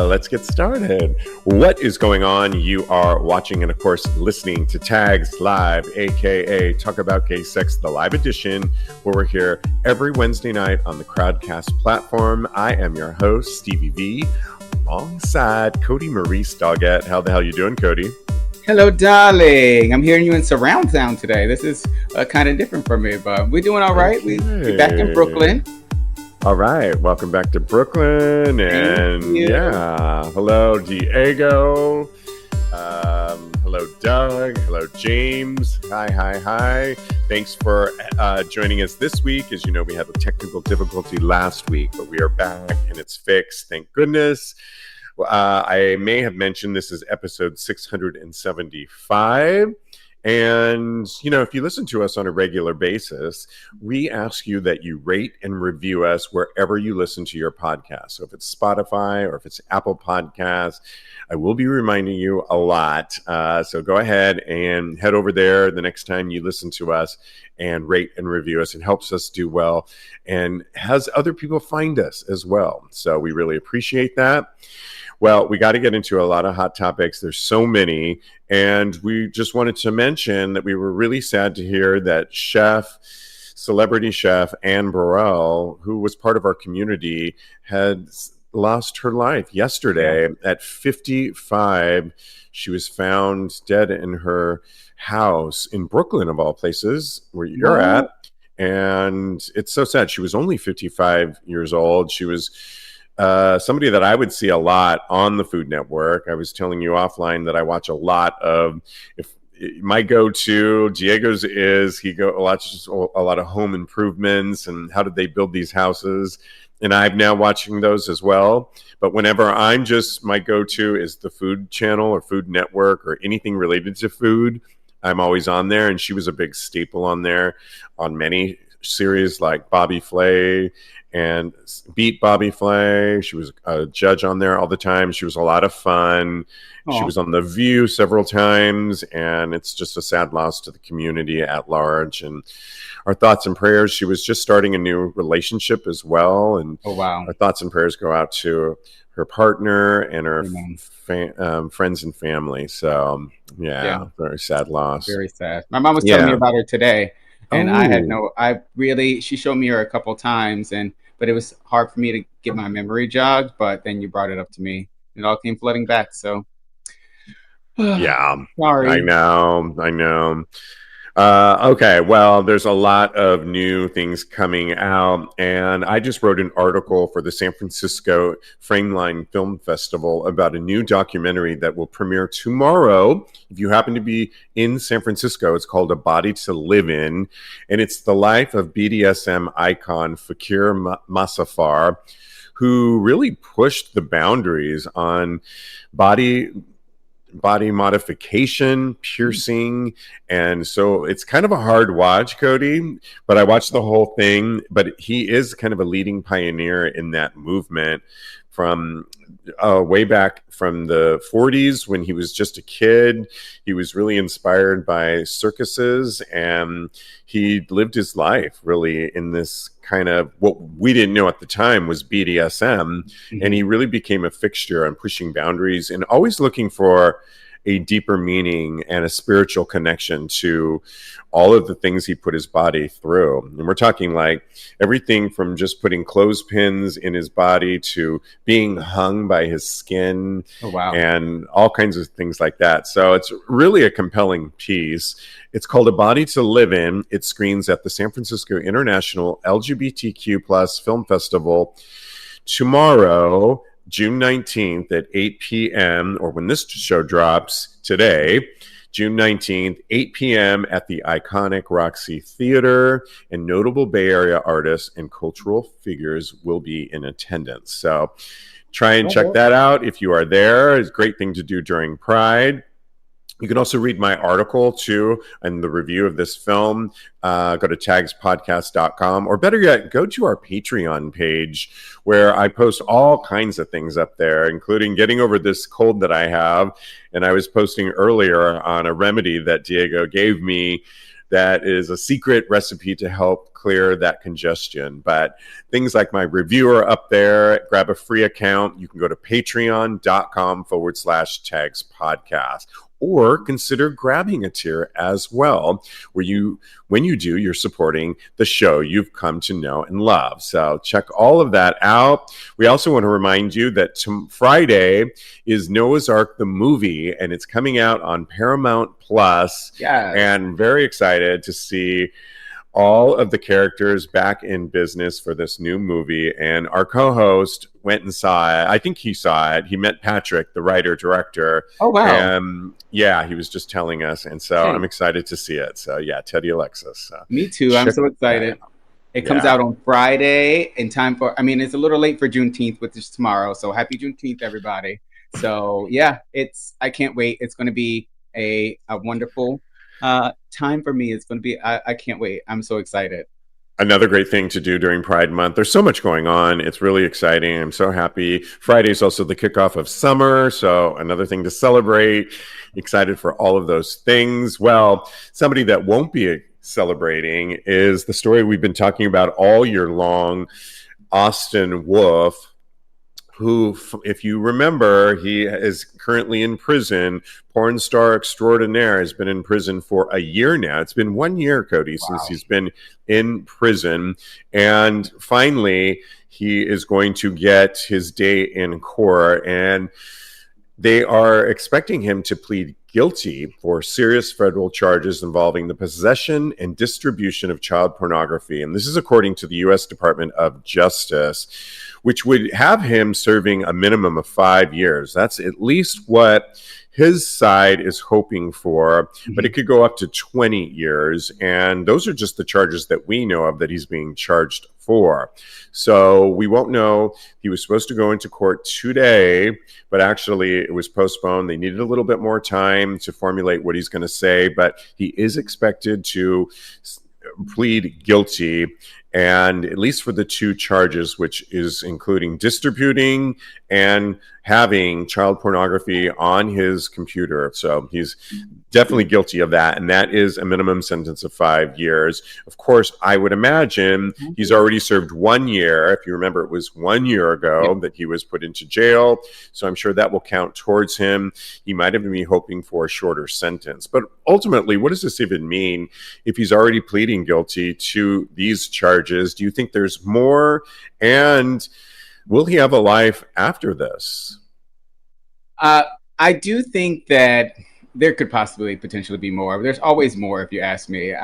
Let's get started. What is going on? You are watching and, of course, listening to Tags Live, aka Talk About Gay Sex, the live edition, where we're here every Wednesday night on the Crowdcast platform. I am your host, Stevie V, alongside Kodi Marie Stoggett. How the hell you doing, Kodi? Hello, darling. I'm hearing you in surround sound today. This is kind of different for me, but we're doing all right. Okay. We're back in Brooklyn. All right. Welcome back to Brooklyn. And hello, Diego. Hello, Doug. Hello, James. Hi. Thanks for joining us this week. As you know, we had a technical difficulty last week, but we are back and it's fixed. Thank goodness. I may have mentioned this is episode 675. And, you know, if you listen to us on a regular basis, we ask you that you rate and review us wherever you listen to your podcast. So if it's Spotify or if it's Apple Podcasts, I will be reminding you a lot. So go ahead and head over there the next time you listen to us and rate and review us. It helps us do well and has other people find us as well. So we really appreciate that. Well, we got to get into a lot of hot topics. There's so many. And we just wanted to mention that we were really sad to hear that celebrity chef Anne Burrell, who was part of our community, had lost her life yesterday at 55. She was found dead in her house in Brooklyn, of all places, where you're at. And it's so sad. She was only 55 years old. She was somebody that I would see a lot on the Food Network. I was telling you offline that I watch a lot of, my go-to, Diego's is, he watches a lot of home improvements and how did they build these houses. And I'm now watching those as well. But whenever my go-to is the Food Channel or Food Network or anything related to food, I'm always on there. And she was a big staple on there on many series like Bobby Flay and Beat Bobby Flay. She was a judge on there all the time. She was a lot of fun. Aww. She was on The View several times, and it's just a sad loss to the community at large. And our thoughts and prayers. She was just starting a new relationship as well. And our thoughts and prayers go out to her partner and her friends and family. So, very sad loss. Very sad. My mom was telling me about her today. And she showed me her a couple times, but it was hard for me to get my memory jogged. But then you brought it up to me. It all came flooding back. So, sorry. I know. Okay, well, there's a lot of new things coming out, and I just wrote an article for the San Francisco Frameline Film Festival about a new documentary that will premiere tomorrow. If you happen to be in San Francisco, it's called A Body to Live In, and it's the life of BDSM icon Fakir Masafar, who really pushed the boundaries on body modification, piercing. And so it's kind of a hard watch, Kodi, but I watched the whole thing. But he is kind of a leading pioneer in that movement from way back from the 40s when he was just a kid. He was really inspired by circuses, and he lived his life really in this kind of what we didn't know at the time was BDSM. Mm-hmm. And he really became a fixture on pushing boundaries and always looking for a deeper meaning and a spiritual connection to all of the things he put his body through. And we're talking like everything from just putting clothespins in his body to being hung by his skin and all kinds of things like that. So it's really a compelling piece. It's called A Body to Live In. It screens at the San Francisco International LGBTQ plus Film Festival tomorrow, June 19th at 8 p.m., or when this show drops today, June 19th, 8 p.m. at the iconic Roxy Theater, and notable Bay Area artists and cultural figures will be in attendance. So try and check that out if you are there. It's a great thing to do during Pride. You can also read my article, too, and the review of this film. Go to tagspodcast.com, or better yet, go to our Patreon page, where I post all kinds of things up there, including getting over this cold that I have. And I was posting earlier on a remedy that Diego gave me that is a secret recipe to help clear that congestion. But things like my review are up there. Grab a free account. You can go to patreon.com/tags podcast. Or consider grabbing a tier as well, where when you do, you're supporting the show you've come to know and love. So check all of that out. We also want to remind you that Friday is Noah's Ark, the movie, and it's coming out on Paramount Plus. Yeah. And very excited to see all of the characters back in business for this new movie. And our co-host went and saw it. I think he saw it. He met Patrick, the writer-director. Oh, wow. And yeah, he was just telling us. And so I'm excited to see it. So yeah, Teddy Alexis. Me too. I'm so excited. It comes out on Friday in time for, it's a little late for Juneteenth, which is tomorrow. So happy Juneteenth, everybody. So yeah, I can't wait. It's going to be a wonderful time for me. It's going to be, I can't wait. I'm so excited. Another great thing to do during Pride Month. There's so much going on. It's really exciting. I'm so happy. Friday is also the kickoff of summer. So another thing to celebrate. Excited for all of those things. Well, somebody that won't be celebrating is the story we've been talking about all year long, Austin Wolf, who, if you remember, he is currently in prison. Porn star extraordinaire has been in prison for a year now. It's been 1 year, Kodi, since he's been in prison. And finally, he is going to get his day in court. And they are expecting him to plead guilty for serious federal charges involving the possession and distribution of child pornography. And this is according to the U.S. Department of Justice, which would have him serving a minimum of 5 years. That's at least what his side is hoping for, but it could go up to 20 years. And those are just the charges that we know of that he's being charged for. So we won't know. He was supposed to go into court today, but actually it was postponed. They needed a little bit more time to formulate what he's going to say, but he is expected to plead guilty, and at least for the two charges, which is including distributing and having child pornography on his computer. So he's definitely guilty of that, and that is a minimum sentence of 5 years. Of course, I would imagine he's already served 1 year. If you remember, it was 1 year ago that he was put into jail, so I'm sure that will count towards him. He might have been hoping for a shorter sentence. But ultimately, what does this even mean if he's already pleading guilty to these charges? Do you think there's more? And will he have a life after this? I do think that there could possibly potentially be more. There's always more, if you ask me.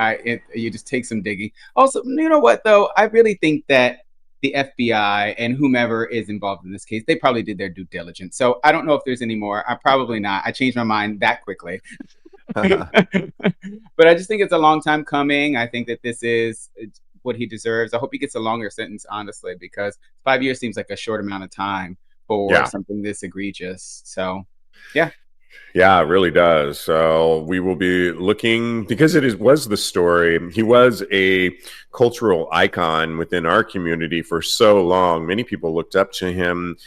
You just take some digging. Also, you know what, though? I really think that the FBI and whomever is involved in this case, they probably did their due diligence. So I don't know if there's any more. Probably not. I changed my mind that quickly. But I just think it's a long time coming. I think that this is what he deserves. I hope he gets a longer sentence, honestly, because 5 years seems like a short amount of time for something this egregious. So, yeah. Yeah, it really does. So we will be looking, because was the story. He was a cultural icon within our community for so long. Many people looked up to him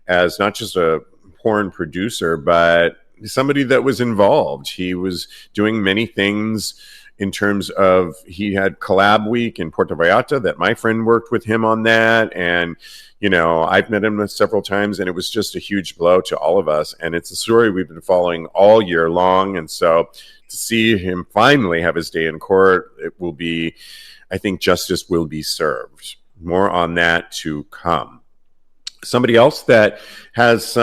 as not just a porn producer, but somebody that was involved. He was doing many things in terms of, he had Collab Week in Puerto Vallarta that my friend worked with him on that. And, you know, I've met him several times, and it was just a huge blow to all of us. And it's a story we've been following all year long. And so to see him finally have his day in court, it will be, I think justice will be served. More on that to come. Somebody else that has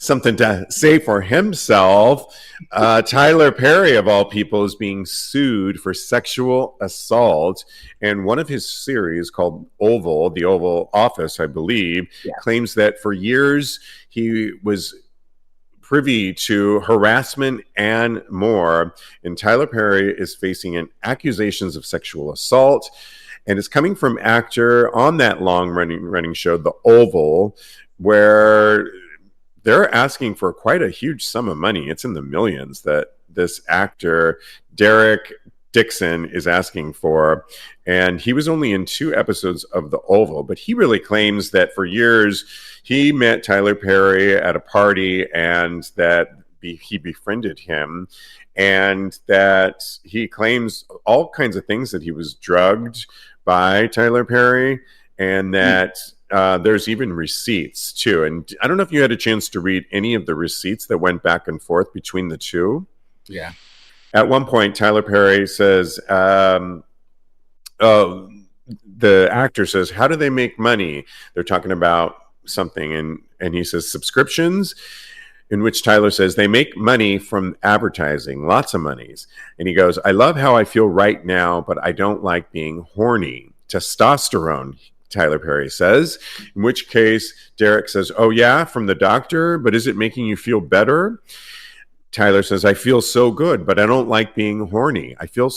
something to say for himself. Tyler Perry, of all people, is being sued for sexual assault. And one of his series called Oval, the Oval Office, I believe, claims that for years he was privy to harassment and more. And Tyler Perry is facing accusations of sexual assault. And it's coming from actor on that long-running show, The Oval, where they're asking for quite a huge sum of money. It's in the millions that this actor, Derek Dixon, is asking for. And he was only in 2 episodes of The Oval, but he really claims that for years he met Tyler Perry at a party, and that he befriended him, and that he claims all kinds of things, that he was drugged by Tyler Perry, and that there's even receipts too. And I don't know if you had a chance to read any of the receipts that went back and forth between the two. Yeah. At one point, Tyler Perry says, the actor says, how do they make money? They're talking about something, and he says, subscriptions, in which Tyler says, they make money from advertising, lots of monies. And he goes, I love how I feel right now, but I don't like being horny. Testosterone, Tyler Perry says, in which case Derek says, oh yeah, from the doctor, but is it making you feel better? Tyler says, I feel so good, but I don't like being horny. I feel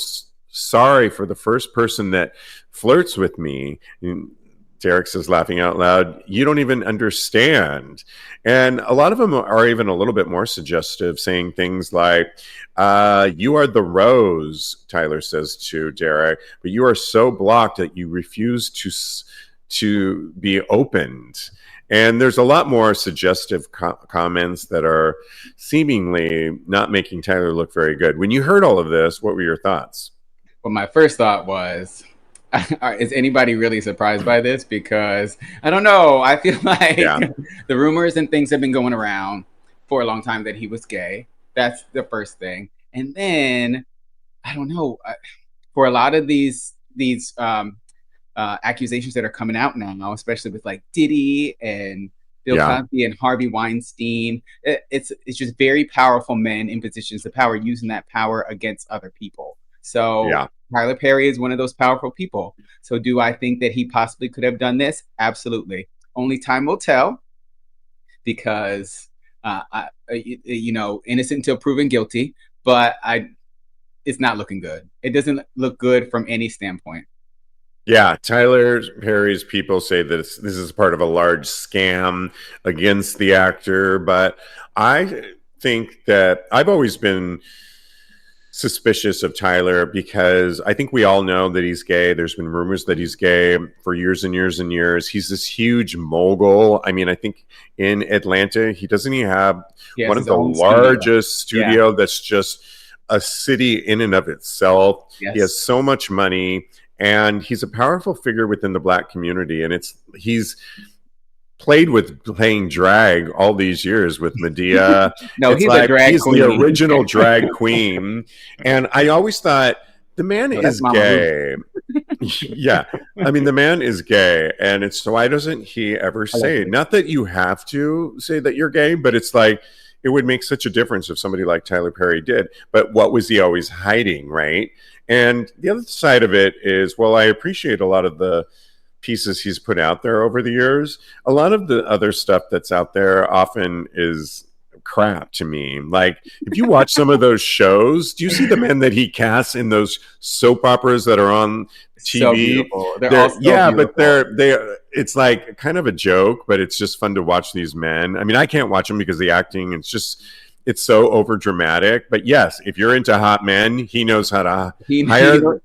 sorry for the first person that flirts with me. And Derek says, laughing out loud, you don't even understand. And a lot of them are even a little bit more suggestive, saying things like, you are the rose, Tyler says to Derek, but you are so blocked that you refuse to be opened. And there's a lot more suggestive comments that are seemingly not making Tyler look very good. When you heard all of this, what were your thoughts? Well, my first thought was, is anybody really surprised by this? Because I don't know. I feel like the rumors and things have been going around for a long time that he was gay. That's the first thing. And then, I don't know, for a lot of these accusations that are coming out now, especially with like Diddy and Bill Cosby and Harvey Weinstein, it's just very powerful men in positions of power using that power against other people. So Tyler Perry is one of those powerful people. So do I think that he possibly could have done this? Absolutely. Only time will tell, because innocent until proven guilty. But it's not looking good. It doesn't look good from any standpoint. Yeah, Tyler Perry's people say that this is part of a large scam against the actor, but I think that I've always been suspicious of Tyler, because I think we all know that he's gay. There's been rumors that he's gay for years and years and years. He's this huge mogul. I mean, I think in Atlanta, he have one of the largest studio that's just a city in and of itself. Yes. He has so much money, and he's a powerful figure within the Black community. And he's playing drag all these years with Medea. No, he's like, a drag queen. He's the original drag queen. And I always thought, the man is gay. Yeah. I mean, the man is gay. And it's, why doesn't he ever say, not that you have to say that you're gay, but it's like, it would make such a difference if somebody like Tyler Perry did. But what was he always hiding, right? And the other side of it is, well, I appreciate a lot of the pieces he's put out there over the years. A lot of the other stuff that's out there often is crap to me. Like, if you watch some of those shows, do you see the men that he casts in those soap operas that are on TV? So beautiful. They're beautiful. But it's like kind of a joke, but it's just fun to watch these men. I mean, I can't watch them because the acting, it's so over dramatic. But yes, if you're into hot men, he knows how to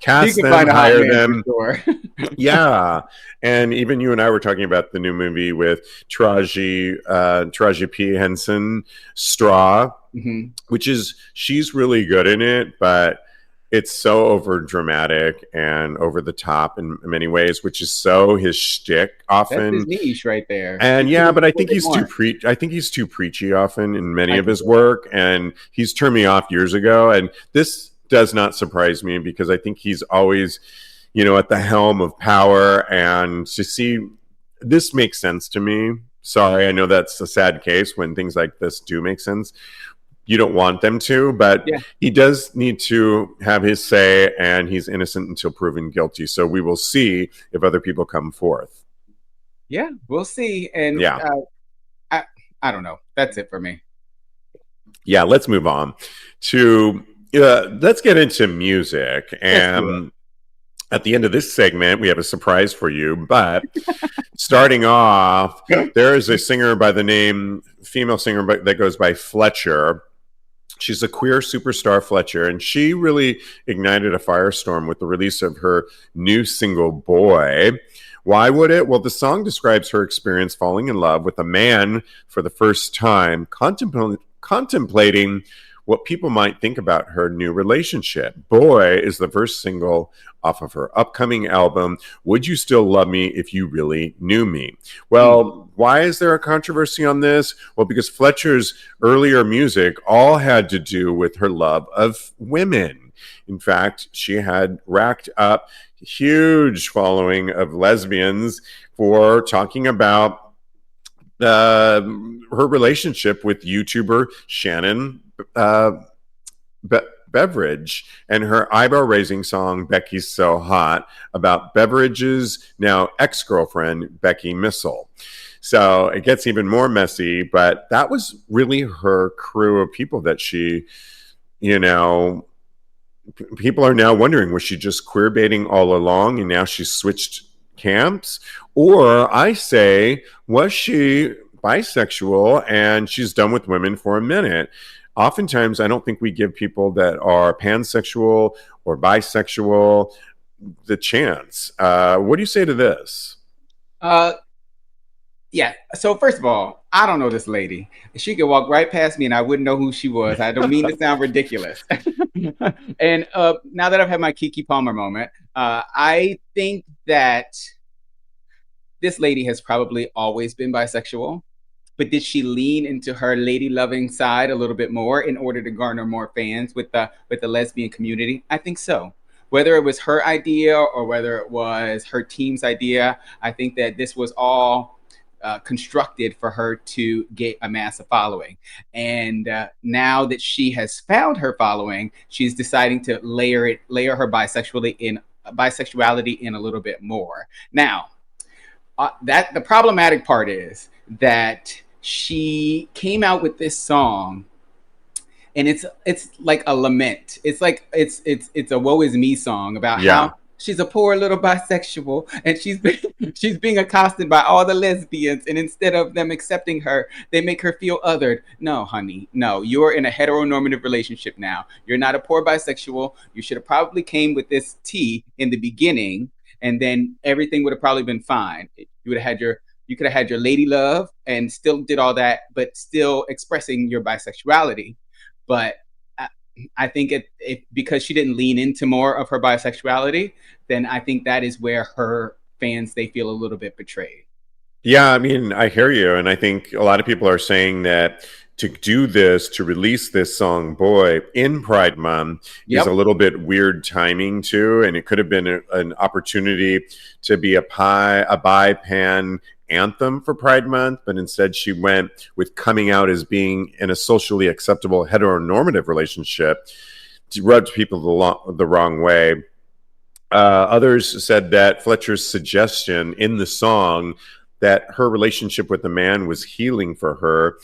cast them, hire them. Sure. Yeah. And even you and I were talking about the new movie with Taraji P. Henson, Straw, which is, she's really good in it, but it's so over dramatic and over the top in many ways, which is so his shtick often. That's his niche right there. And but I think he's too preachy often in many of his work, and he's turned me off years ago. And this does not surprise me, because I think he's always, at the helm of power, and to see this makes sense to me. Sorry, I know that's a sad case when things like this do make sense. You don't want them to, but he does need to have his say, and he's innocent until proven guilty. So we will see if other people come forth. Yeah, we'll see. And I don't know. That's it for me. Yeah, let's move on to, let's get into music. And at the end of this segment, we have a surprise for you. But starting off, there is a female singer that goes by Fletcher. She's a queer superstar, Fletcher, and she really ignited a firestorm with the release of her new single, Boy. Why would it? Well, the song describes her experience falling in love with a man for the first time, contemplating what people might think about her new relationship. Boy is the first single off of her upcoming album, Would You Still Love Me If You Really Knew Me? Well, why is there a controversy on this? Well, because Fletcher's earlier music all had to do with her love of women. In fact, she had racked up a huge following of lesbians for talking about her relationship with YouTuber Shannon Beveridge and her eyebrow-raising song Becky's So Hot about Beveridge's now ex-girlfriend Becky Missile. So it gets even more messy, but that was really her crew of people that she, people are now wondering, was she just queer baiting all along and now she's switched camps? Or I say, was she bisexual and she's done with women for a minute? Oftentimes, I don't think we give people that are pansexual or bisexual the chance. What do you say to this? Yeah. So first of all, I don't know this lady. She could walk right past me and I wouldn't know who she was. I don't mean to sound ridiculous. And now that I've had my Keke Palmer moment, I think that this lady has probably always been bisexual. But did she lean into her lady-loving side a little bit more in order to garner more fans with the lesbian community? I think so. Whether it was her idea or whether it was her team's idea, I think that this was all constructed for her to get a massive following. And now that she has found her following, she's deciding to layer her bisexuality in a little bit more. Now, that the problematic part is that she came out with this song and it's like a lament. It's like it's a woe is me song about how she's a poor little bisexual and she's being accosted by all the lesbians, and instead of them accepting her, they make her feel othered. No, honey, no, you're in a heteronormative relationship now. You're not a poor bisexual. You should have probably came with this tea in the beginning, and then everything would have probably been fine. You could have had your lady love and still did all that, but still expressing your bisexuality. But I think because she didn't lean into more of her bisexuality, then I think that is where her fans, they feel a little bit betrayed. Yeah, I mean, I hear you. And I think a lot of people are saying that to do this, to release this song, Boy, in Pride Month is a little bit weird timing too. And it could have been an opportunity to be a bi-pan anthem for Pride Month, but instead she went with coming out as being in a socially acceptable heteronormative relationship to rub people the wrong way. Others said that Fletcher's suggestion in the song that her relationship with the man was healing for her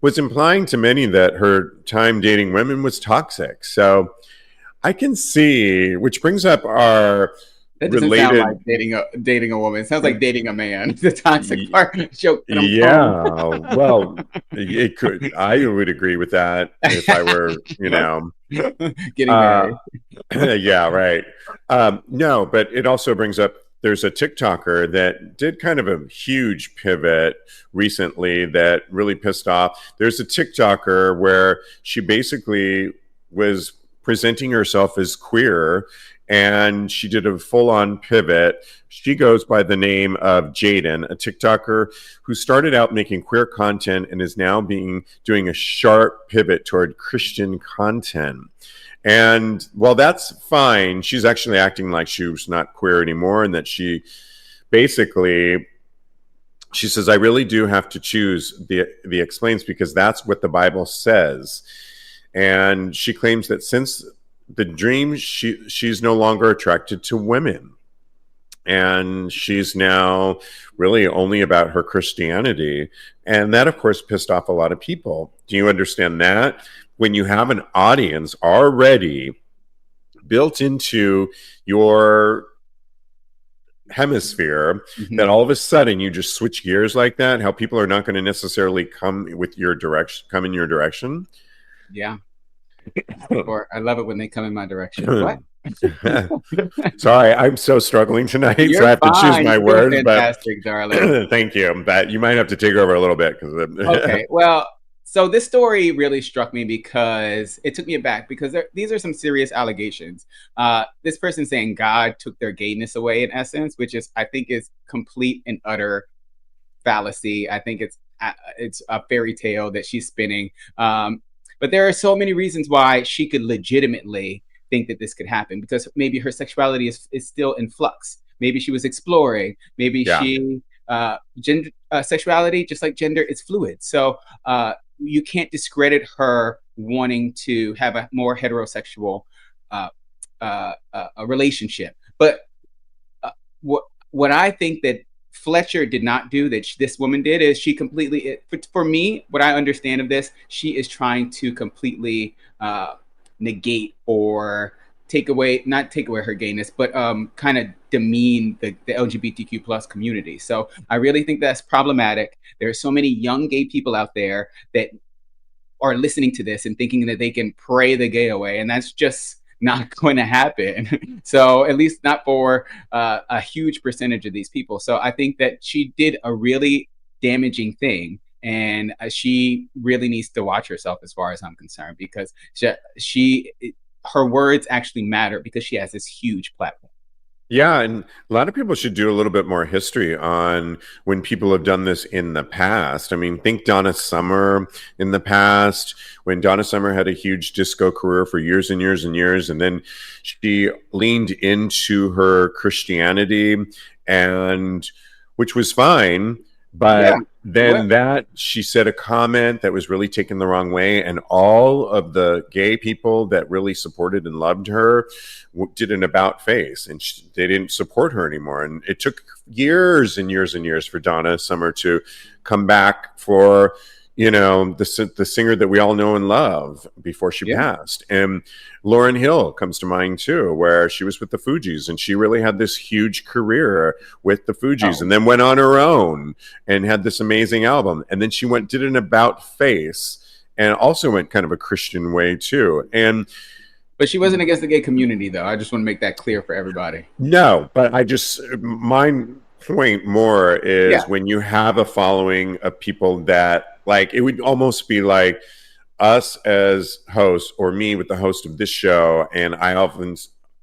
was implying to many that her time dating women was toxic. So I can see, which brings up our that doesn't sound like dating a woman. It sounds like dating a man. The toxic part. Well, it could. I would agree with that if I were, getting married. Yeah, right. No, but it also brings up, there's a TikToker that did kind of a huge pivot recently that really pissed off. There's a TikToker where she basically was presenting herself as queer, and she did a full-on pivot. She goes by the name of Jaden, a TikToker who started out making queer content and is now doing a sharp pivot toward Christian content. And while that's fine, she's actually acting like she was not queer anymore, and that she says, I really do have to choose the explains because that's what the Bible says. And she claims that since the dream, she's no longer attracted to women. And she's now really only about her Christianity. And that, of course, pissed off a lot of people. Do you understand that? When you have an audience already built into your hemisphere, that all of a sudden you just switch gears like that, how people are not going to necessarily come in your direction. Yeah. Or I love it when they come in my direction. What? Sorry, I'm so struggling tonight. You're so I have fine. to choose my words. Fantastic, darling. Thank you. But you might have to take over a little bit. Okay. Well, So this story really struck me because it took me aback because these are some serious allegations. This person saying God took their gayness away in essence, which is, I think, is complete and utter fallacy. I think it's a fairy tale that she's spinning. But there are so many reasons why she could legitimately think that this could happen, because maybe her sexuality is still in flux. Maybe she was exploring. Maybe she gender sexuality, just like gender, is fluid. So you can't discredit her wanting to have a more heterosexual a relationship. But what I think that Fletcher did not do that this woman did is she completely, for me, what I understand of this, she is trying to completely negate or not take away her gayness, but kind of demean the LGBTQ plus community. So I really think that's problematic. There are so many young gay people out there that are listening to this and thinking that they can pray the gay away, and that's just not going to happen. So at least not for a huge percentage of these people. So I think that she did a really damaging thing, and she really needs to watch herself as far as I'm concerned, because her words actually matter because she has this huge platform. Yeah, and a lot of people should do a little bit more history on when people have done this in the past. I mean, think Donna Summer in the past, when Donna Summer had a huge disco career for years and years and years, and then she leaned into her Christianity, and which was fine, but then she said a comment that was really taken the wrong way, and all of the gay people that really supported and loved her did an about face, and they didn't support her anymore. And it took years and years and years for Donna Summer to come back for, you know, the singer that we all know and love before she passed. And Lauryn Hill comes to mind too, where she was with the Fugees, and she really had this huge career with the Fugees, and then went on her own and had this amazing album. And then she did an about face, and also went kind of a Christian way too. But she wasn't against the gay community, though. I just want to make that clear for everybody. No, but my point more is when you have a following of people that, like, it would almost be like us as hosts, or me with the host of this show, and I often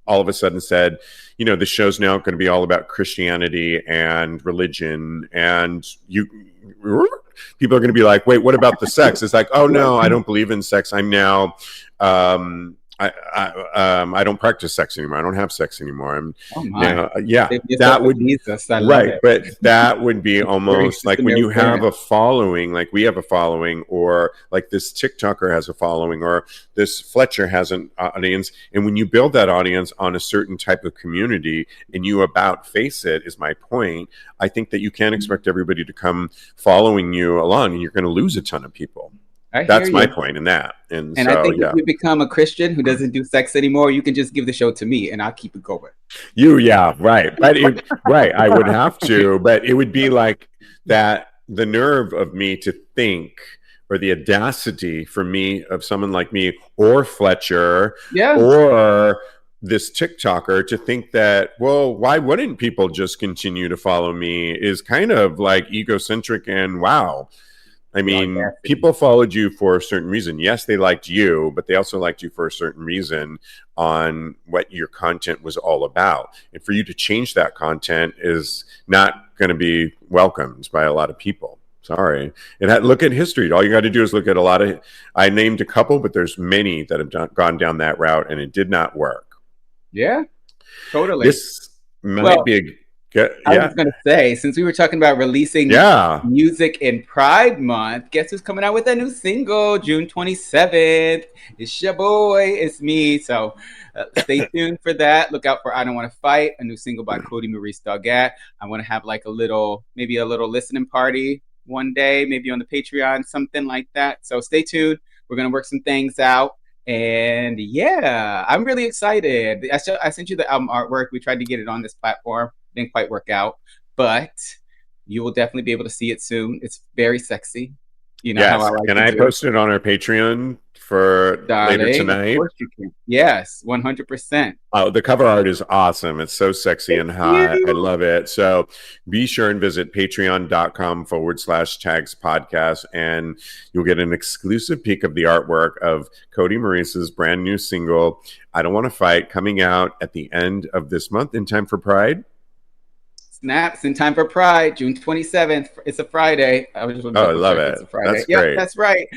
all of a sudden said, you know, the show's now going to be all about Christianity and religion, and people are going to be like, wait, what about the sex? It's like, oh no, I don't believe in sex. I'm now I don't practice sex anymore. I don't have sex anymore. That would be right, but that would be almost like when you have a following, like we have a following, or like this TikToker has a following, or this Fletcher has an audience, and when you build that audience on a certain type of community and you about face it, is my point. I think that you can't expect everybody to come following you along, and you're going to lose a ton of people. That's my point in that. And so, I think if you become a Christian who doesn't do sex anymore, you can just give the show to me and I'll keep it going. Right. But I would have to, but it would be like that, the nerve of me to think, or the audacity for me, of someone like me or Fletcher or this TikToker, to think that, well, why wouldn't people just continue to follow me, is kind of like egocentric. And wow. I mean, people followed you for a certain reason. Yes, they liked you, but they also liked you for a certain reason on what your content was all about. And for you to change that content is not going to be welcomed by a lot of people. Sorry. Look at history. All you got to do is look at I named a couple, but there's many that have gone down that route, and it did not work. Yeah, totally. This might be I was going to say, since we were talking about releasing music in Pride Month, guess who's coming out with a new single June 27th? It's your boy, it's me. So stay tuned for that. Look out for I Don't Want to Fight, a new single by Kodi Maurice Doggett. I want to have like maybe a little listening party one day, maybe on the Patreon, something like that. So stay tuned. We're going to work some things out. And yeah, I'm really excited. I sent you the album artwork. We tried to get it on this platform. Didn't quite work out, but you will definitely be able to see it soon. It's very sexy. You know how I like Can I post it on our Patreon for later tonight? Of course you can. Yes, 100%. Oh, the cover art is awesome. It's so sexy and hot. I love it. So be sure and visit patreon.com/tags podcast, and you'll get an exclusive peek of the artwork of Kodi Maurice's brand new single, I Don't Want to Fight, coming out at the end of this month in time for Pride. Snaps in time for Pride, June 27th. It's a Friday. I love it. It's a Friday. That's great. That's right.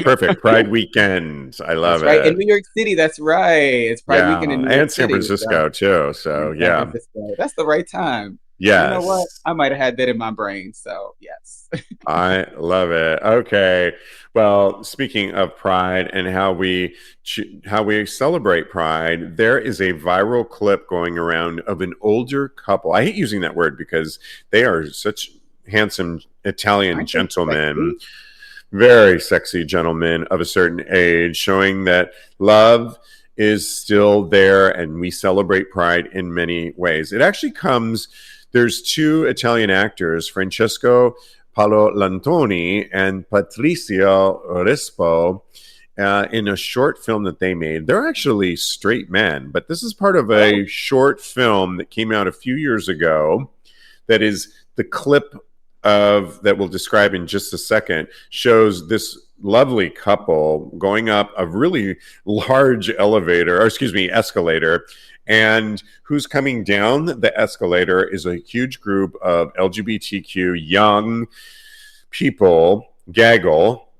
Perfect. Pride weekend. I love that's right. it. In New York City, that's right. It's Pride weekend in New York City. And San Francisco, too. So, yeah. That's the right time. Yes. You know what? I might have had that in my brain. So, yes. I love it. Okay. Well, speaking of Pride and how we celebrate Pride, there is a viral clip going around of an older couple. I hate using that word because they are such handsome Italian gentlemen. Sexy. Very sexy gentlemen of a certain age, showing that love is still there and we celebrate Pride in many ways. It actually comes, there's two Italian actors, Francesco Lantoni and Patrizia Rispo, in a short film that they made. They're actually straight men, but this is part of a short film that came out a few years ago that is the clip of that we'll describe in just a second, shows this lovely couple going up a really large escalator, and who's coming down the escalator is a huge group of LGBTQ young people, gaggle,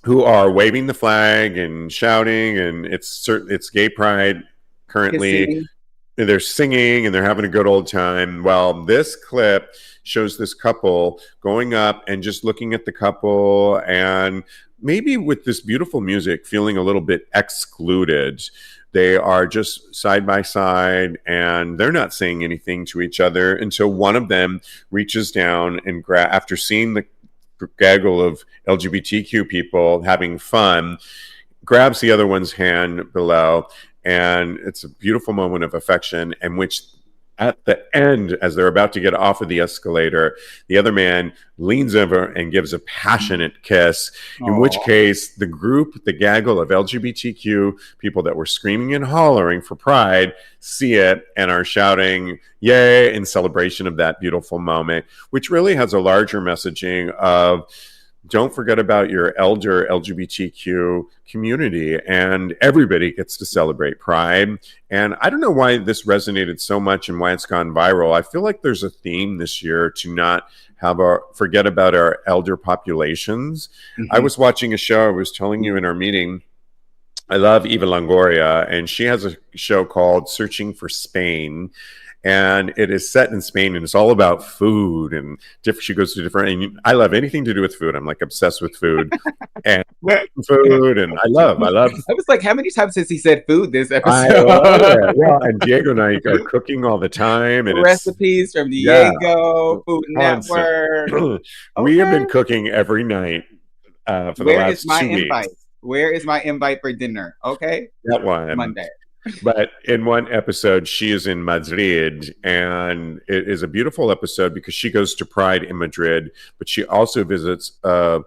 who are waving the flag and shouting, and it's gay pride currently. They're singing and they're having a good old time. Well, this clip shows this couple going up and just looking at the couple, and maybe with this beautiful music feeling a little bit excluded. They are just side by side and they're not saying anything to each other until one of them reaches down and after seeing the gaggle of LGBTQ people having fun, grabs the other one's hand below. And it's a beautiful moment of affection, in which at the end, as they're about to get off of the escalator, the other man leans over and gives a passionate kiss, in which case the gaggle of LGBTQ people that were screaming and hollering for Pride see it and are shouting yay in celebration of that beautiful moment, which really has a larger messaging of don't forget about your elder LGBTQ community, and everybody gets to celebrate Pride. And I don't know why this resonated so much and why it's gone viral. I feel like there's a theme this year to not forget about our elder populations. Mm-hmm. I was watching a show, I was telling you in our meeting, I love Eva Longoria, and she has a show called Searching for Spain. And it is set in Spain, and it's all about food and she goes to different. And I love anything to do with food. I'm like obsessed with food and food, and I love. I was like, how many times has he said food this episode? Yeah, and Diego and I are cooking all the time, and recipes from Diego, Food Network. We have been cooking every night for the last 2 weeks. Where is my invite for dinner? Okay, that one Monday. But in one episode, she is in Madrid, and it is a beautiful episode because she goes to Pride in Madrid, but she also visits an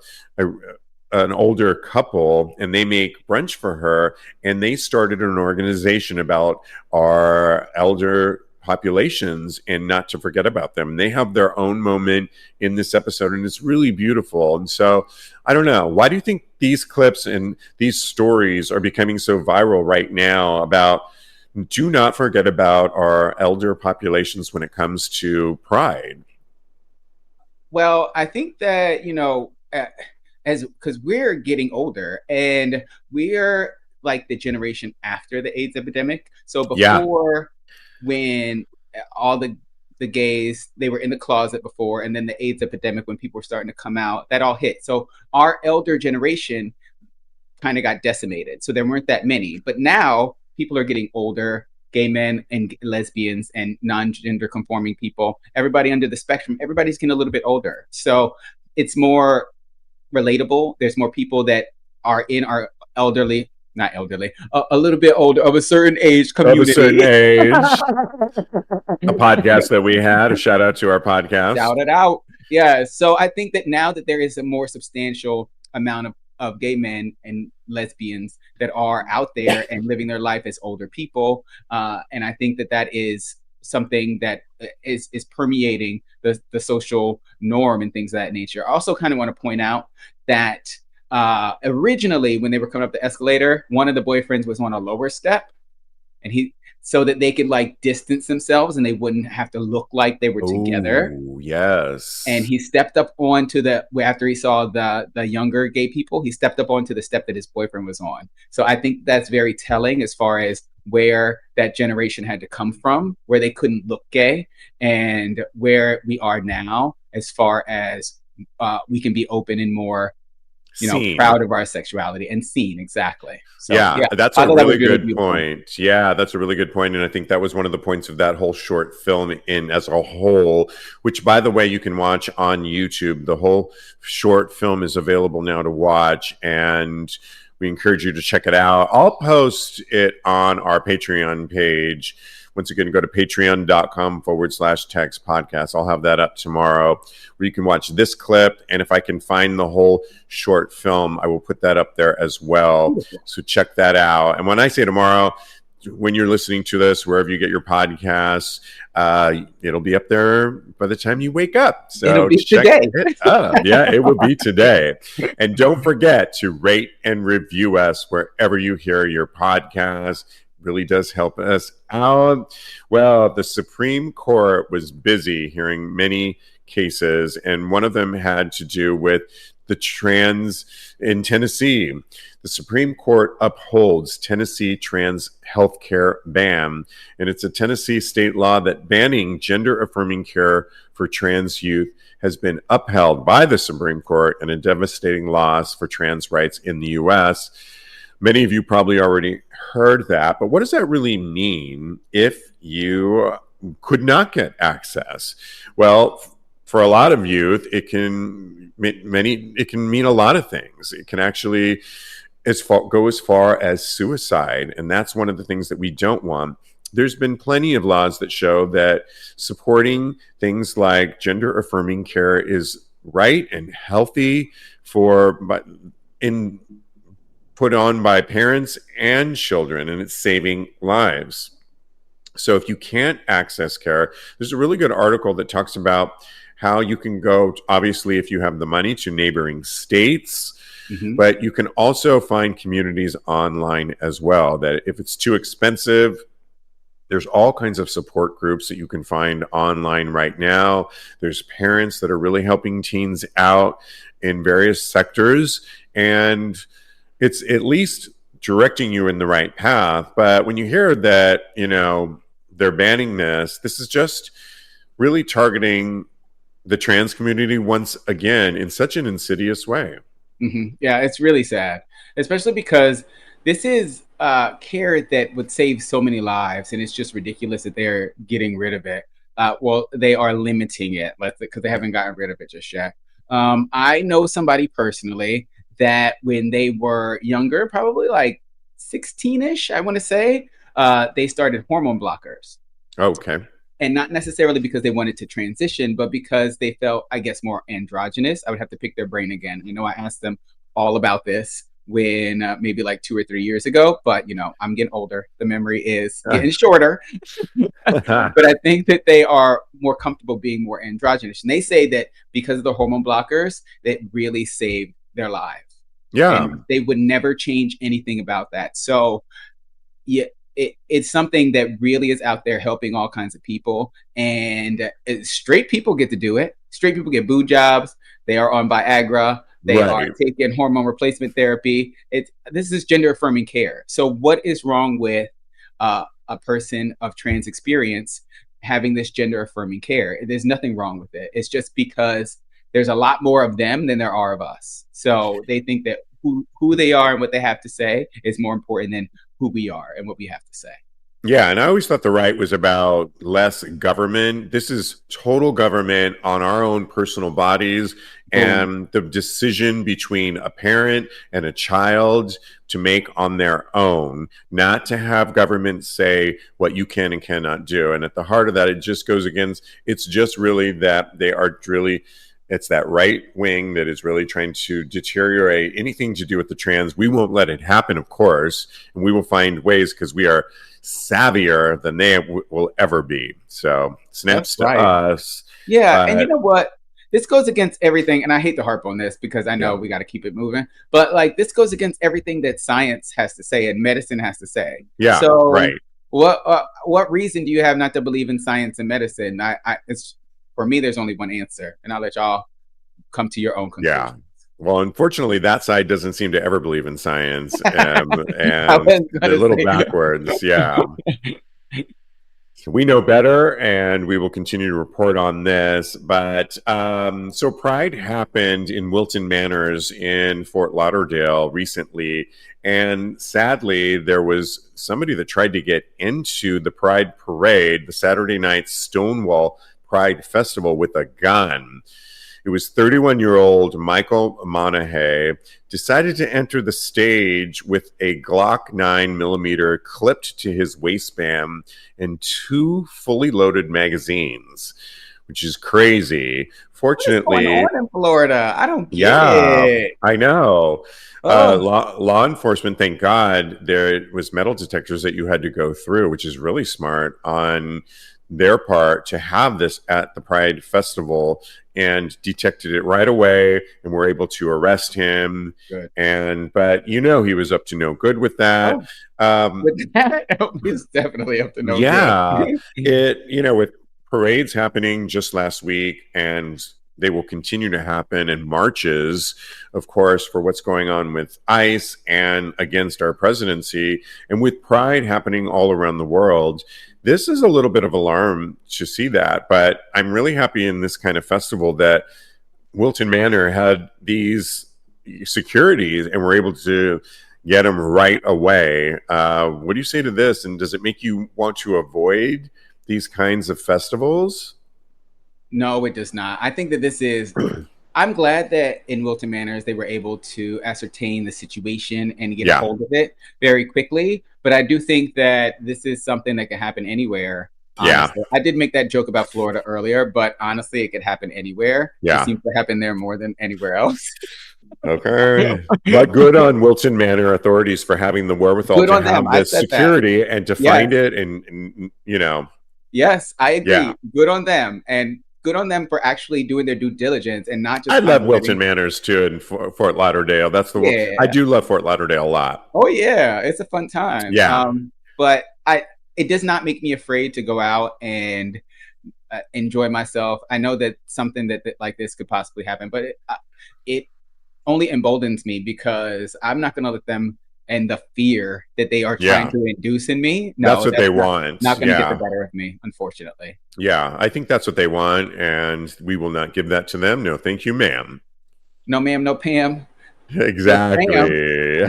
older couple, and they make brunch for her, and they started an organization about our elder populations and not to forget about them. They have their own moment in this episode, and it's really beautiful. And so I don't know, why do you think these clips and these stories are becoming so viral right now about do not forget about our elder populations when it comes to Pride? Well, I think that, because we're getting older and we're like the generation after the AIDS epidemic. So before when all the gays, they were in the closet before, and then the AIDS epidemic, when people were starting to come out, that all hit. So our elder generation kind of got decimated. So there weren't that many. But now people are getting older, gay men and lesbians and non-gender conforming people, everybody under the spectrum, everybody's getting a little bit older. So it's more relatable. There's more people that are in our not elderly, a little bit older, of a certain age community. Of a certain age. A podcast that we had. A shout out to our podcast. Shout it out. Yeah. So I think that now that there is a more substantial amount of gay men and lesbians that are out there and living their life as older people. And I think that is something that is permeating the social norm and things of that nature. I also kind of want to point out that originally when they were coming up the escalator, one of the boyfriends was on a lower step, and so that they could like distance themselves and they wouldn't have to look like they were together. Yes. And he stepped up onto after he saw the younger gay people, he stepped up onto the step that his boyfriend was on. So I think that's very telling as far as where that generation had to come from, where they couldn't look gay, and where we are now as far as we can be open and more proud of our sexuality and seen. Exactly. So, that's a really good point. Yeah, that's a really good point. And I think that was one of the points of that whole short film in as a whole, which, by the way, you can watch on YouTube. The whole short film is available now to watch, and we encourage you to check it out. I'll post it on our Patreon page. Once again, go to patreon.com/text podcast. I'll have that up tomorrow where you can watch this clip. And if I can find the whole short film, I will put that up there as well. So check that out. And when I say tomorrow, when you're listening to this, wherever you get your podcasts, it'll be up there by the time you wake up. So it'll be check today. it up. Yeah, it will be today. And don't forget to rate and review us wherever you hear your podcast. Really does help us out. Well, the Supreme Court was busy hearing many cases, and one of them had to do with the trans in Tennessee. The Supreme Court upholds Tennessee trans healthcare ban, and it's a Tennessee state law that banning gender-affirming care for trans youth has been upheld by the Supreme Court, and a devastating loss for trans rights in the U.S. Many of you probably already heard that, but what does that really mean if you could not get access? Well, for a lot of youth, it can mean a lot of things. It can actually go as far as suicide, and that's one of the things that we don't want. There's been plenty of laws that show that supporting things like gender-affirming care is right and healthy put on by parents and children, and it's saving lives. So if you can't access care, there's a really good article that talks about how you can go, obviously, if you have the money, to neighboring states, but you can also find communities online as well, that if it's too expensive, there's all kinds of support groups that you can find online right now. There's parents that are really helping teens out in various sectors, and it's at least directing you in the right path. But when you hear that, they're banning this is just really targeting the trans community once again in such an insidious way. Yeah, it's really sad, especially because this is care that would save so many lives, and it's just ridiculous that they're getting rid of it. Well, they are limiting it because they haven't gotten rid of it just yet. I know somebody personally that when they were younger, probably like 16-ish, I want to say, they started hormone blockers. Okay. And not necessarily because they wanted to transition, but because they felt, I guess, more androgynous. I would have to pick their brain again. I asked them all about this when maybe like 2 or 3 years ago, but I'm getting older. The memory is getting shorter. But I think that they are more comfortable being more androgynous. And they say that because of the hormone blockers, that really saved their lives. Yeah. And they would never change anything about that. So yeah, it's something that really is out there helping all kinds of people. And straight people get to do it. Straight people get boob jobs. They are on Viagra. They are taking hormone replacement therapy. This is gender affirming care. So what is wrong with a person of trans experience having this gender affirming care? There's nothing wrong with it. It's just because there's a lot more of them than there are of us. So they think that who they are and what they have to say is more important than who we are and what we have to say. Yeah, and I always thought the right was about less government. This is total government on our own personal bodies, and the decision between a parent and a child to make on their own, not to have government say what you can and cannot do. And at the heart of that, it just goes against, it's just really that they are really It's that right wing that is really trying to deteriorate anything to do with the trans. We won't let it happen, of course, and we will find ways because we are savvier than they will ever be. So snaps to us. Yeah, and you know what? This goes against everything, and I hate to harp on this because I know we got to keep it moving. But like, this goes against everything that science has to say and medicine has to say. Yeah, so right. What reason do you have not to believe in science and medicine? It's for me. There's only one answer, and I'll let y'all come to your own conclusion. Yeah. Well, unfortunately, that side doesn't seem to ever believe in science, and they're a little backwards. Yeah. We know better, and we will continue to report on this. But so Pride happened in Wilton Manors in Fort Lauderdale recently. And sadly, there was somebody that tried to get into the Pride parade, the Saturday night Stonewall Pride Festival, with a gun. It was 31-year-old Michael Monaghay decided to enter the stage with a Glock 9mm clipped to his waistband and 2 fully loaded magazines, which is crazy. Fortunately, what's going on in Florida? I don't get it. I know. Law enforcement, thank God, there was metal detectors that you had to go through, which is really smart on their part to have this at the Pride Festival, and detected it right away and were able to arrest him. Good. But he was up to no good with that. He's definitely up to no good. Yeah. With parades happening just last week, and they will continue to happen, and marches, of course, for what's going on with ICE and against our presidency, and with Pride happening all around the world. This is a little bit of alarm to see that, but I'm really happy in this kind of festival that Wilton Manor had these securities and were able to get them right away. What do you say to this? And does it make you want to avoid these kinds of festivals? No, it does not. I think that this is... I'm glad that in Wilton Manors they were able to ascertain the situation and get a hold of it very quickly. But I do think that this is something that can happen anywhere. Honestly. I did make that joke about Florida earlier, but honestly, it could happen anywhere. It seems to happen there more than anywhere else. Okay. But good on Wilton Manor authorities for having the wherewithal to have this security and to find it and. Yes, I agree. Yeah. Good on them. And good on them for actually doing their due diligence and not just... I love Wilton Manors too in Fort Lauderdale. That's the one. I do love Fort Lauderdale a lot. Oh yeah, it's a fun time. Yeah. But it does not make me afraid to go out and enjoy myself. I know that something that like this could possibly happen, but it only emboldens me because I'm not going to let them, and the fear that they are trying to induce in me. No, that's what they want. Not going to get the better of me, unfortunately. Yeah, I think that's what they want, and we will not give that to them. No, thank you, ma'am. No, ma'am, no Pam. Exactly.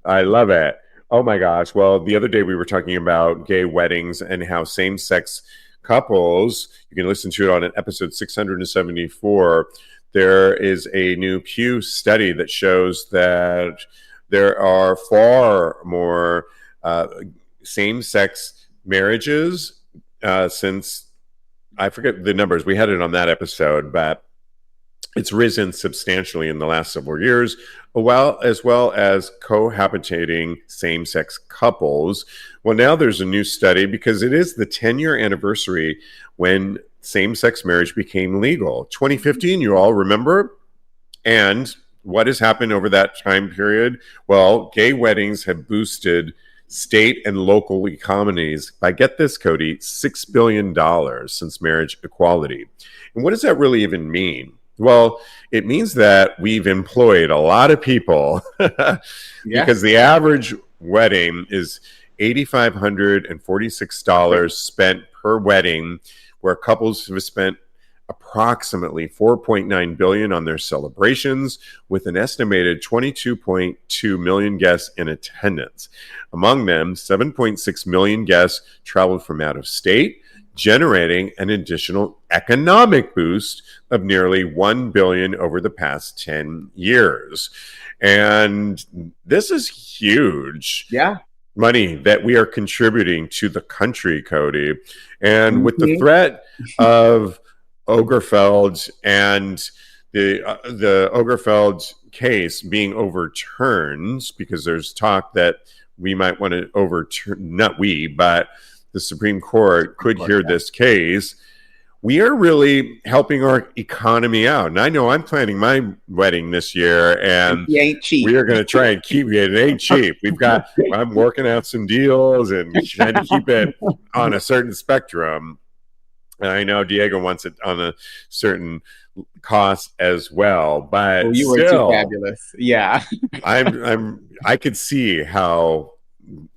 I love it. Oh my gosh. Well, the other day we were talking about gay weddings and how same-sex couples, you can listen to it on episode 674, there is a new Pew study that shows that there are far more same-sex marriages since, I forget the numbers, we had it on that episode, but it's risen substantially in the last several years, as well as cohabitating same-sex couples. Well, now there's a new study because it is the 10-year anniversary when same-sex marriage became legal. 2015, you all remember? And what has happened over that time period? Well, gay weddings have boosted state and local economies by, get this, Kodi, $6 billion since marriage equality. And what does that really even mean? Well, it means that we've employed a lot of people because the average wedding is $8,546 spent per wedding, where couples have spent approximately $4.9 billion on their celebrations, with an estimated 22.2 million guests in attendance. Among them, 7.6 million guests traveled from out of state, generating an additional economic boost of nearly $1 billion over the past 10 years. And this is huge. Yeah. Money that we are contributing to the country, Kodi. And with the threat of Ogerfeld and the Ogerfeld case being overturned, because there's talk that we might want to overturn, not we, but the Supreme Court could hear this case. We are really helping our economy out. And I know I'm planning my wedding this year, and it ain't cheap. We are going to try and keep it. It ain't cheap. I'm working out some deals and trying to keep it on a certain spectrum. And I know Diego wants it on a certain cost as well. But you were too fabulous. Yeah. I could see how,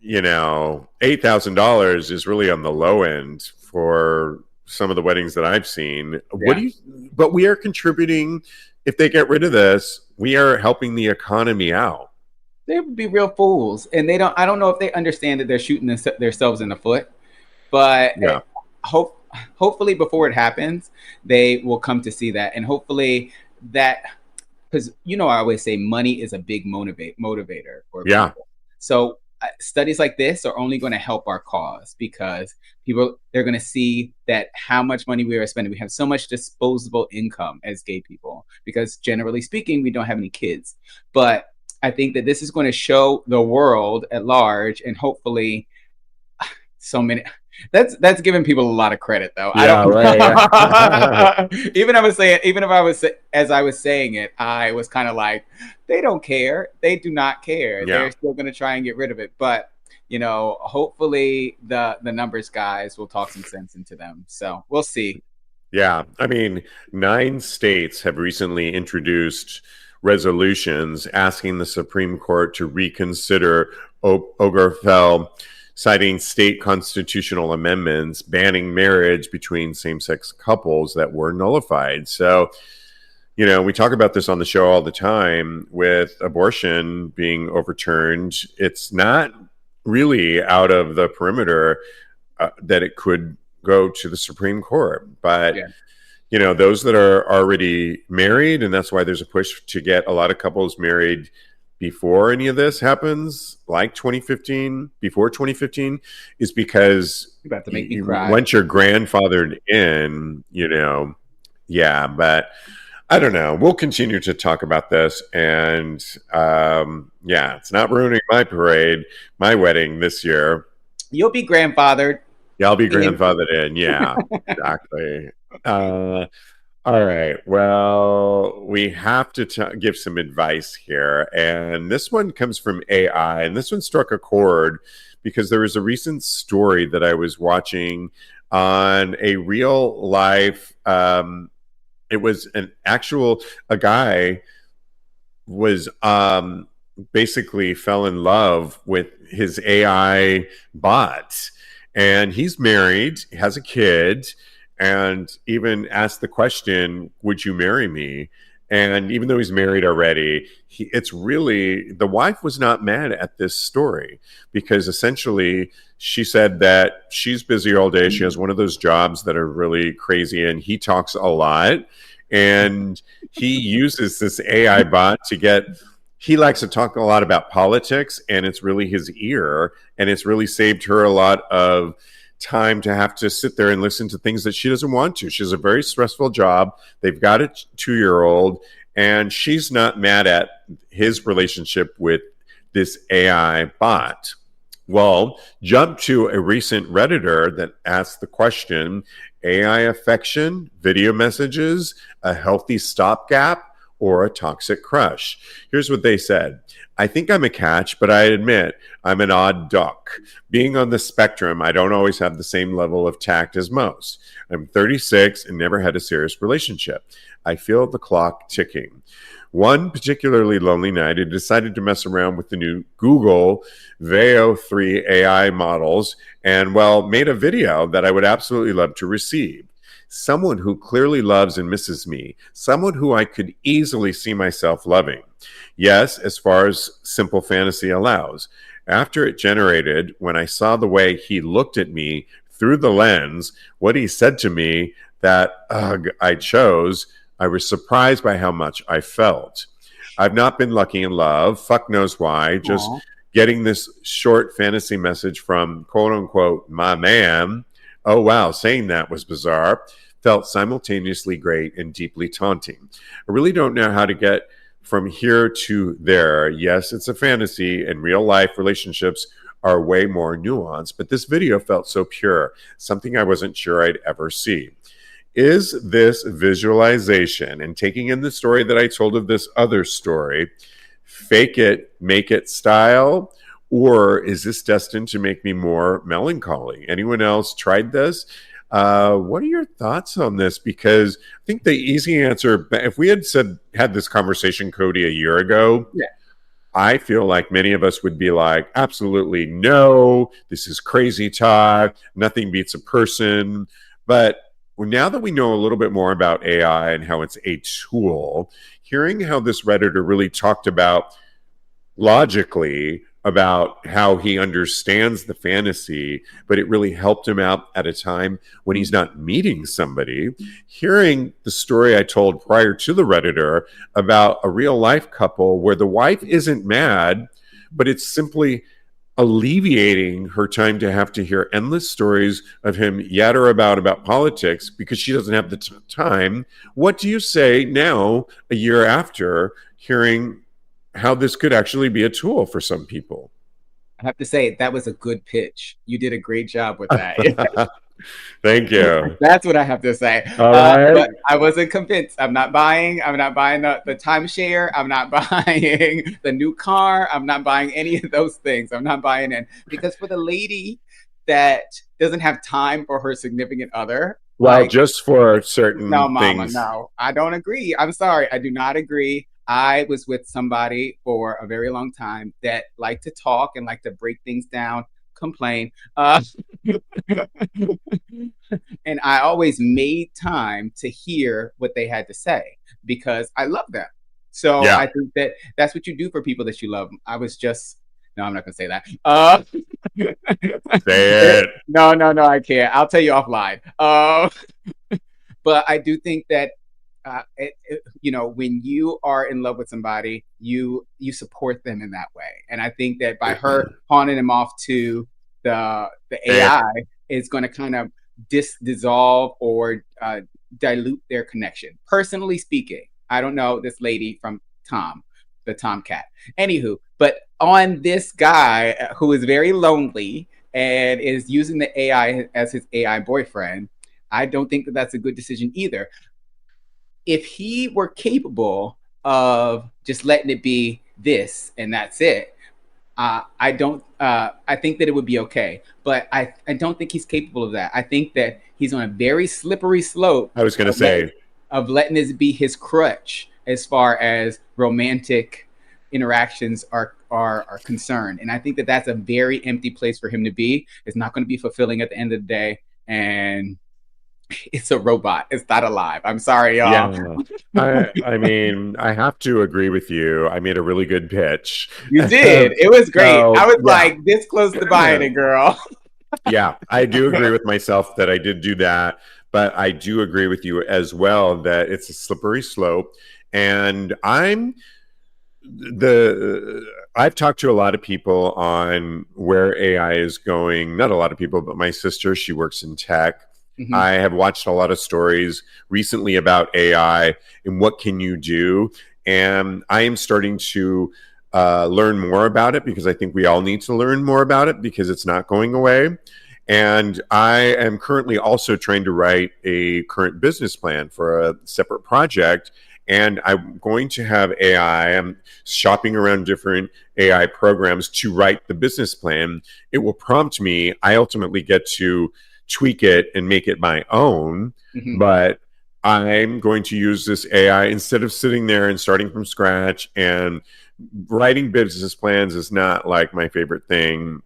$8,000 is really on the low end for some of the weddings that I've seen. Yeah. But we are contributing. If they get rid of this, we are helping the economy out. They would be real fools. And I don't know if they understand that they're shooting themselves in the foot, but yeah. Hopefully before it happens, they will come to see that. And hopefully that, because, I always say money is a big motivator for people. So studies like this are only going to help our cause, because they're going to see that how much money we are spending. We have so much disposable income as gay people, because generally speaking, we don't have any kids. But I think that this is going to show the world at large, and hopefully so many. That's giving people a lot of credit, though. Yeah, right. Even as I was saying it, I was kind of like, they don't care. They do not care. Yeah. They're still going to try and get rid of it. But, hopefully the numbers guys will talk some sense into them. So we'll see. Yeah. 9 states have recently introduced resolutions asking the Supreme Court to reconsider Ogerfeld, citing state constitutional amendments banning marriage between same-sex couples that were nullified. So, we talk about this on the show all the time with abortion being overturned. It's not really out of the perimeter that it could go to the Supreme Court. But, those that are already married, and that's why there's a push to get a lot of couples married before any of this happens, like 2015, before 2015, is because you're about to make me cry. Once you're grandfathered in, but I don't know. We'll continue to talk about this, and it's not ruining my parade, my wedding this year. You'll be grandfathered. Yeah, I'll be grandfathered in. Yeah, exactly. All right. Well, we have to give some advice here. And this one comes from AI. And this one struck a chord because there was a recent story that I was watching on a real life. It was a guy was basically fell in love with his AI bot. And he's married, has a kid, and even asked the question, would you marry me? And even though he's married already, the wife was not mad at this story, because essentially she said that she's busy all day. She has one of those jobs that are really crazy, and he talks a lot, and he uses this AI bot he likes to talk a lot about politics, and it's really his ear, and it's really saved her a lot of time to have to sit there and listen to things that she doesn't want to. She has a very stressful job. They've got a 2-year-old, and she's not mad at his relationship with this AI bot. Well, jump to a recent Redditor that asked the question, AI affection, video messages, a healthy stopgap, or a toxic crush? Here's what they said. I think I'm a catch, but I admit I'm an odd duck. Being on the spectrum, I don't always have the same level of tact as most. I'm 36 and never had a serious relationship. I feel the clock ticking. One particularly lonely night, I decided to mess around with the new Google Veo 3 AI models and, made a video that I would absolutely love to receive. Someone who clearly loves and misses me, someone who I could easily see myself loving. Yes, as far as simple fantasy allows. After it generated, when I saw the way he looked at me through the lens, what he said to me that I chose, I was surprised by how much I felt. I've not been lucky in love, fuck knows why, just getting this short fantasy message from quote unquote my man. Oh wow, saying that was bizarre. felt simultaneously great and deeply taunting. I really don't know how to get from here to there. Yes, it's a fantasy, and real life relationships are way more nuanced, but this video felt so pure, something I wasn't sure I'd ever see. Is this visualization and taking in the story that I told of this other story, fake it, make it style? Or is this destined to make me more melancholy? Anyone else tried this? What are your thoughts on this? Because I think the easy answer, if we had this conversation, Kodi, a year ago, yeah, I feel like many of us would be like, absolutely no, this is crazy talk. Nothing beats a person. But now that we know a little bit more about AI and how it's a tool, hearing how this Redditor really talked about logically about how he understands the fantasy, but it really helped him out at a time when he's not meeting somebody. Hearing the story I told prior to the Redditor about a real life couple where the wife isn't mad, but it's simply alleviating her time to have to hear endless stories of him yatter about politics because she doesn't have the time. What do you say now, a year after, hearing how this could actually be a tool for some people? I have to say that was a good pitch. You did a great job with that. Thank you. That's what I have to say. All right. But I wasn't convinced. I'm not buying the timeshare. I'm not buying the new car. I'm not buying any of those things. I'm not buying it because for the lady that doesn't have time for her significant other. Well, just for certain no, Mama, things. No, I don't agree. I'm sorry. I do not agree. I was with somebody for a very long time that liked to talk and liked to break things down, complain. And I always made time to hear what they had to say because I love them. So yeah. I think that's what you do for people that you love. No, I'm not going to say that. Say it. No, I can't. I'll tell you offline. But I do think that when you are in love with somebody, you support them in that way. And I think that by her pawning him off to the AI is going to kind of dissolve or dilute their connection. Personally speaking, I don't know this lady from the Tomcat. Anywho, but on this guy who is very lonely and is using the AI as his AI boyfriend, I don't think that that's a good decision either. If he were capable of just letting it be this and that's it, I think that it would be okay. But I don't think he's capable of that. I think that he's on a very slippery slope. I was going to say of letting this be his crutch as far as romantic interactions are concerned. And I think that that's a very empty place for him to be. It's not going to be fulfilling at the end of the day. And it's a robot. It's not alive. I'm sorry, y'all. Yeah. I mean, I have to agree with you. I made a really good pitch. You did. It was great. I was like this close to buying it, girl. Yeah, I do agree with myself that I did do that. But I do agree with you as well that it's a slippery slope. And I've talked to a lot of people on where AI is going. Not a lot of people, but my sister, she works in tech. Mm-hmm. I have watched a lot of stories recently about AI and what can you do. And I am starting to learn more about it because I think we all need to learn more about it because it's not going away. And I am currently also trying to write a current business plan for a separate project. And I'm going to have AI. I'm shopping around different AI programs to write the business plan. It will prompt me. I ultimately get to tweak it and make it my own. Mm-hmm. But I'm going to use this AI instead of sitting there and starting from scratch. And writing business plans is not like my favorite thing.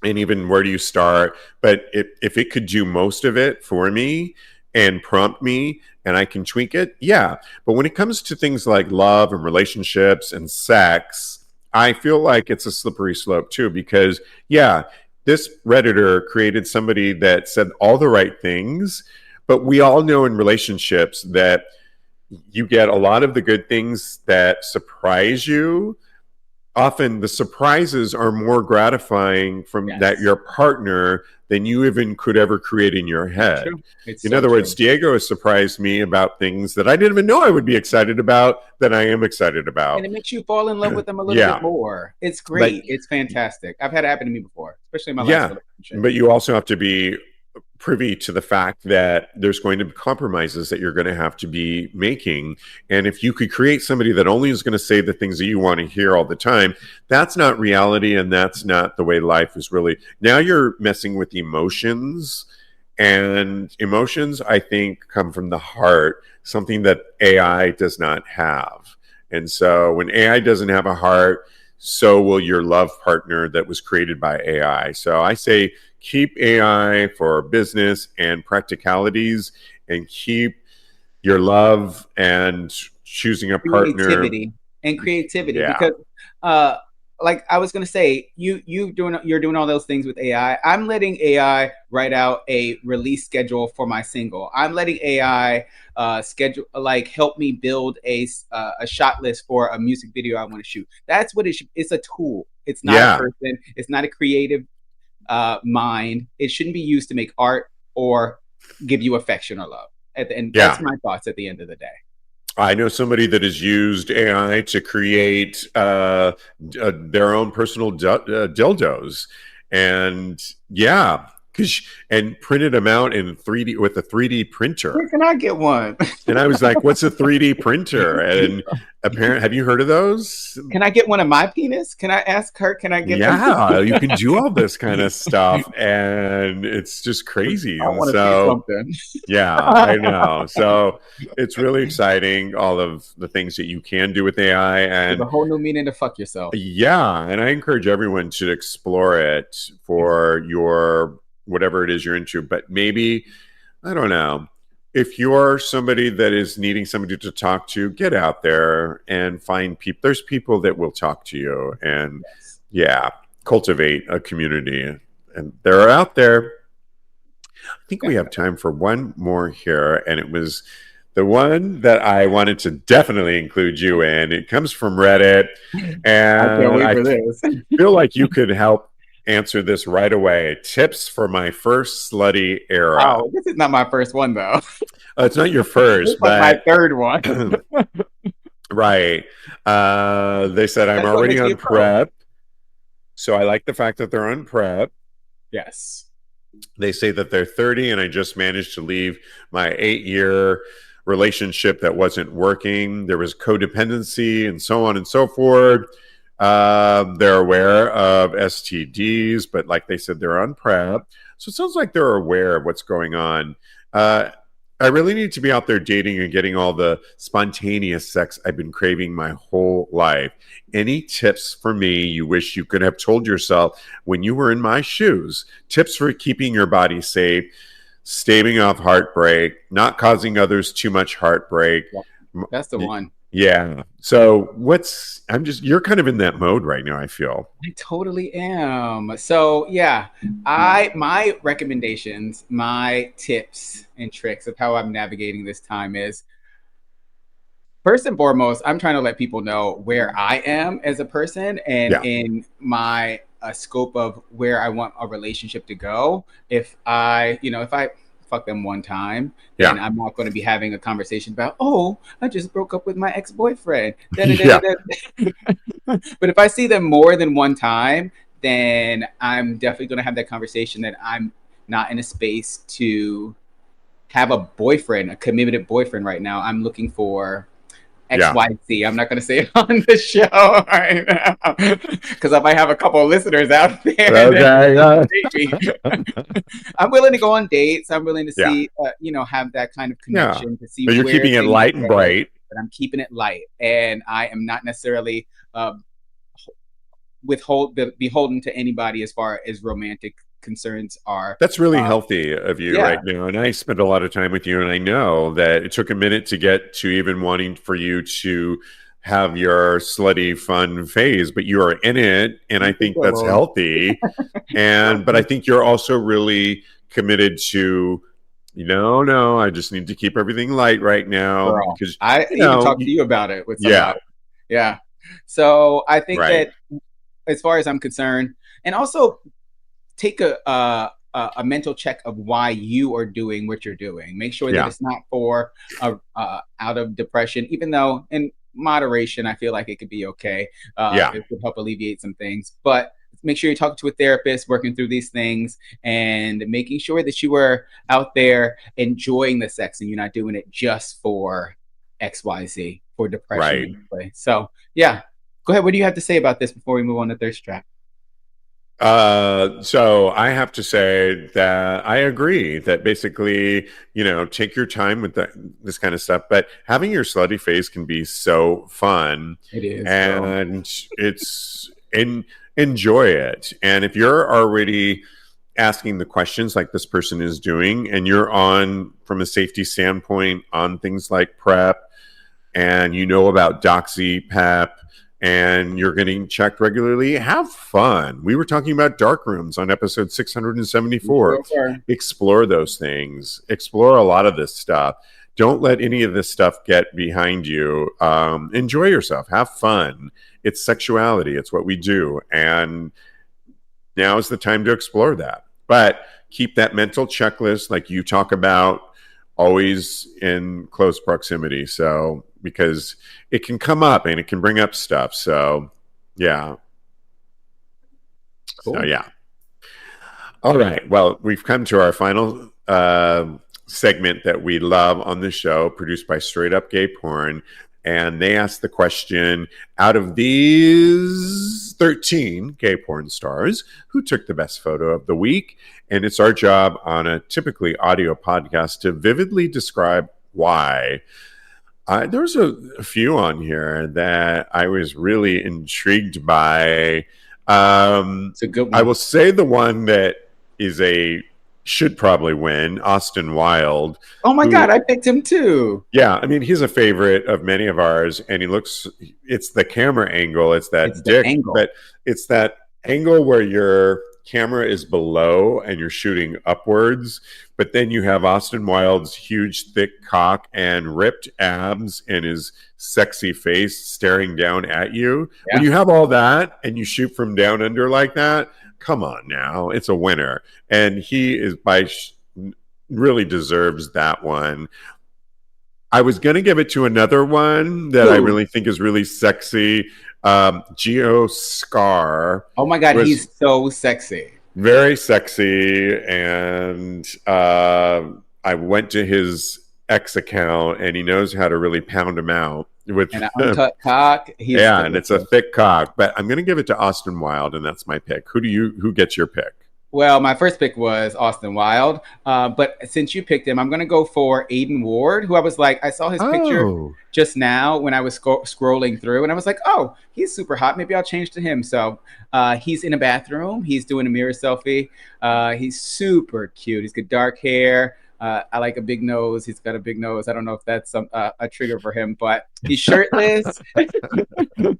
And even where do you start? But if it could do most of it for me and prompt me and I can tweak it, yeah. But when it comes to things like love and relationships and sex, I feel like it's a slippery slope too, because yeah, this Redditor created somebody that said all the right things, but we all know in relationships that you get a lot of the good things that surprise you, often the surprises are more gratifying from that your partner than you even could ever create in your head. In other words, Diego has surprised me about things that I didn't even know I would be excited about that I am excited about. And it makes you fall in love with them a little bit more. It's great. It's fantastic. I've had it happen to me before, especially in my last relationship. But you also have to be privy to the fact that there's going to be compromises that you're going to have to be making. And if you could create somebody that only is going to say the things that you want to hear all the time, that's not reality, and that's not the way life is really. Now you're messing with emotions, and emotions, I think, come from the heart, something that AI does not have. And so when AI doesn't have a heart, so will your love partner that was created by AI. So I say keep AI for business and practicalities, and keep your love and choosing a partner. Creativity. Because like I was going to say, you're doing all those things with AI. I'm letting AI write out a release schedule for my single. I'm letting AI help me build a shot list for a music video I want to shoot. That's what it's a tool. It's not a person. It's not a creative mind. It shouldn't be used to make art or give you affection or love. That's my thoughts at the end of the day. I know somebody that has used AI to create their own personal dildos, and and printed them out in 3D with a 3D printer. Where can I get one? And I was like, "What's a 3D printer?" And apparently, have you heard of those? Can I get one of my penis? Can I ask her? Can I get? Yeah, you can do all this kind of stuff, and it's just crazy. I want to see something. Yeah, I know. So it's really exciting, all of the things that you can do with AI, and there's a whole new meaning to fuck yourself. Yeah, and I encourage everyone to explore it for your whatever it is you're into. But maybe, I don't know, if you're somebody that is needing somebody to talk to, get out there and find people. There's people that will talk to you, and cultivate a community. And they're out there. I think we have time for one more here, and it was the one that I wanted to definitely include you in. It comes from Reddit, and I can't wait for this. Feel like you could help answer this right away. Tips for my first slutty era. Oh, this is not my first one, though. It's not your first, but my third one. Right. They said I'm already on prep, so I like the fact that they're on prep. Yes. They say that they're 30, and I just managed to leave my 8-year relationship that wasn't working. There was codependency and so on and so forth. They're aware of STDs, but like they said, they're on PrEP. So it sounds like they're aware of what's going on. I really need to be out there dating and getting all the spontaneous sex I've been craving my whole life. Any tips for me you wish you could have told yourself when you were in my shoes? Tips for keeping your body safe, staving off heartbreak, not causing others too much heartbreak. That's the one. Yeah. So you're kind of in that mode right now, I feel. I totally am. So yeah, my recommendations, my tips and tricks of how I'm navigating this time is, first and foremost, I'm trying to let people know where I am as a person and in my scope of where I want a relationship to go. If I fuck them one time, and I'm not going to be having a conversation about, I just broke up with my ex-boyfriend. But if I see them more than one time, then I'm definitely going to have that conversation that I'm not in a space to have a boyfriend, a committed boyfriend right now. I'm looking for XYZ. I'm not going to say it on the show right now because I might have a couple of listeners out there. I'm willing to go on dates. I'm willing to see, have that kind of connection to see. But you're keeping it light and bright. But I'm keeping it light, and I am not necessarily beholden to anybody as far as romantic concerns are. That's really healthy of you right now, and I spent a lot of time with you, and I know that it took a minute to get to even wanting for you to have your slutty fun phase, but you are in it, and I think that's healthy. But I think you're also really committed to, no, I just need to keep everything light right now. Because I even talked to you about it with somebody. Yeah. So I think that as far as I'm concerned, and also take a mental check of why you are doing what you're doing. Make sure that it's not for out of depression, even though in moderation, I feel like it could be okay. It could help alleviate some things, but make sure you're talking to a therapist, working through these things, and making sure that you are out there enjoying the sex and you're not doing it just for XYZ, for depression. Right. So, yeah. Go ahead. What do you have to say about this before we move on to thirst trap? So I have to say that I agree that basically, take your time with this kind of stuff, but having your slutty face can be so fun. It is. And enjoy it. And if you're already asking the questions like this person is doing, and you're on, from a safety standpoint, on things like PrEP, and about Doxy PEP, and you're getting checked regularly, have fun. We were talking about dark rooms on episode 674. Sure. Explore those things. Explore a lot of this stuff. Don't let any of this stuff get behind you. Enjoy yourself. Have fun. It's sexuality. It's what we do. And now is the time to explore that. But keep that mental checklist like you talk about always in close proximity. So, because it can come up and it can bring up stuff. So, yeah. Cool. So, yeah. All right. Well, we've come to our final segment that we love on the show, produced by Straight Up Gay Porn. And they asked the question, out of these 13 gay porn stars, who took the best photo of the week? And it's our job on a typically audio podcast to vividly describe why. There's a few on here that I was really intrigued by. It's a good one. I will say the one that should probably win, Austin Wilde. Oh my God, I picked him too. Yeah, I mean, he's a favorite of many of ours, and it's the camera angle, it's dick, but it's that angle where your camera is below and you're shooting upwards, but then you have Austin Wilde's huge, thick cock and ripped abs and his sexy face staring down at you. Yeah. When you have all that and you shoot from down under like that, come on now, it's a winner. And he is really deserves that one. I was going to give it to another one that I really think is really sexy. Geo Scar. Oh my God, he's so sexy. Very sexy. And I went to his X account and he knows how to really pound him out. With an uncut cock. And it's a thick cock. But I'm going to give it to Austin Wilde, and that's my pick. Who gets your pick? Well, my first pick was Austin Wilde. But since you picked him, I'm going to go for Aiden Ward, who I saw his picture just now when I was scrolling through. And I was like, oh, he's super hot. Maybe I'll change to him. So he's in a bathroom. He's doing a mirror selfie. He's super cute. He's got dark hair. I like a big nose. He's got a big nose. I don't know if that's a trigger for him, but he's shirtless. I'm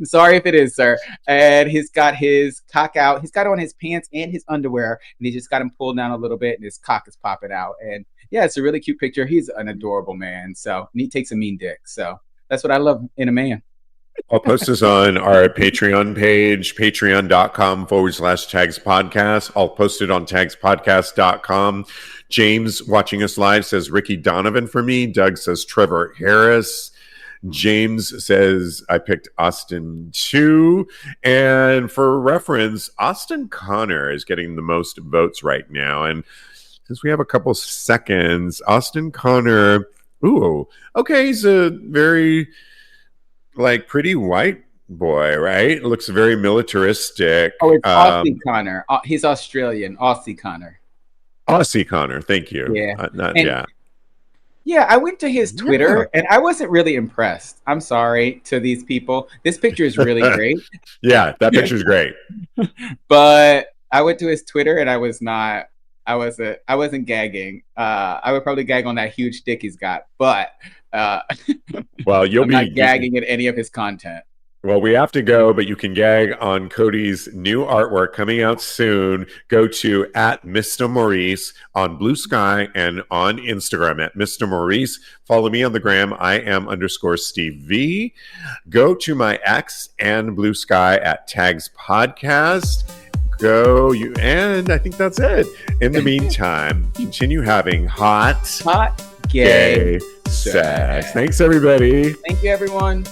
sorry if it is, sir. And he's got his cock out. He's got on his pants and his underwear, and he just got him pulled down a little bit, and his cock is popping out. And yeah, it's a really cute picture. He's an adorable man. So, and he takes a mean dick. So that's what I love in a man. I'll post this on our Patreon page, patreon.com/Tags Podcast. I'll post it on tagspodcast.com. James, watching us live, says Ricky Donovan for me. Doug says Trevor Harris. James says I picked Austin too. And for reference, Austin Connor is getting the most votes right now. And since we have a couple seconds, Austin Connor, he's a very pretty white boy, right? Looks very militaristic. Oh, it's Aussie Connor. He's Australian. Aussie Connor. Aussie Connor. Thank you. Yeah. Yeah, I went to his Twitter and I wasn't really impressed. I'm sorry to these people. This picture is really great. Yeah, that picture is great. But I went to his Twitter and I wasn't gagging. I would probably gag on that huge dick he's got, but well, you'll I'm not gagging at any of his content. Well, we have to go, but you can gag on Kodi's new artwork coming out soon. Go to @Mr. Maurice on Blue Sky and on Instagram @Mr. Maurice. Follow me on the gram. I am _Steve V. Go to my X and Blue Sky @Tags Podcast. And I think that's it. In the meantime, continue having hot gay sex. Thanks, everybody. Thank you, everyone.